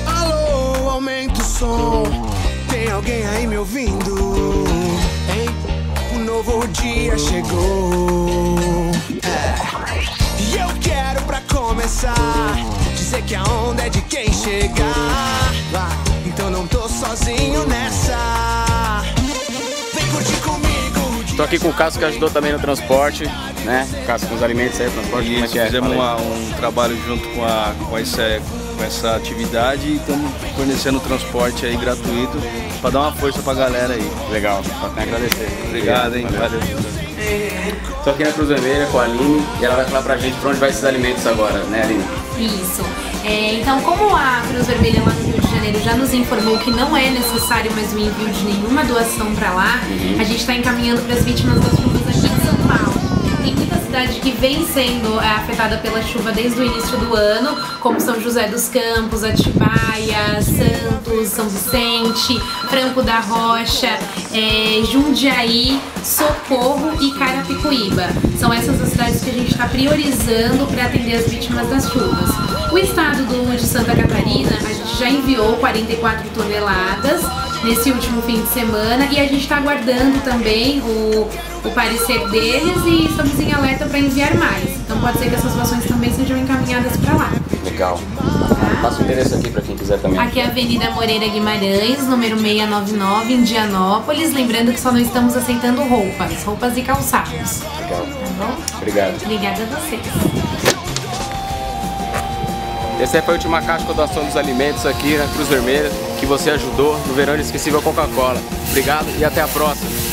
Alô, aumenta o som. Tem alguém aí me ouvindo? Hein? Um novo dia chegou. E eu quero pra começar dizer que a onda é de quem chegar. Então não tô sozinho nessa. Vem curtir comigo. Tô aqui com o Cássio, que ajudou também no transporte, né? Cássio, com os alimentos aí, transporte, como é que é? Fizemos um trabalho junto com essa atividade e estamos fornecendo transporte aí gratuito para dar uma força pra galera aí. Legal, só tenho a agradecer. Obrigado, hein? Valeu. Tô aqui na Cruz Vermelha com a Aline e ela vai falar pra gente pra onde vai esses alimentos agora, né, Aline? Isso. Então, como a Cruz Vermelha lá no Rio de Janeiro já nos informou que não é necessário mais o envio de nenhuma doação pra lá, a gente está encaminhando para as vítimas das chuvas aqui em São Paulo. Tem muita cidade que vem sendo afetada pela chuva desde o início do ano, como São José dos Campos, Atibaia, Santos, São Vicente, Franco da Rocha, Jundiaí, Socorro e Carapicuíba. São essas as cidades que a gente está priorizando para atender as vítimas das chuvas. O estado de Santa Catarina, a gente já enviou 44 toneladas nesse último fim de semana e a gente está aguardando também o parecer deles e estamos em alerta para enviar mais. Então pode ser que essas doações também sejam encaminhadas para lá. Legal. Passa o endereço aqui para quem quiser também. Aqui é a Avenida Moreira Guimarães, número 699, em Indianópolis. Lembrando que só não estamos aceitando roupas e calçados. Legal. Tá bom? Obrigado. Obrigada a vocês. Essa foi a última caixa com a doação dos alimentos aqui na Cruz Vermelha, que você ajudou no Verão Inesquecível Coca-Cola. Obrigado e até a próxima.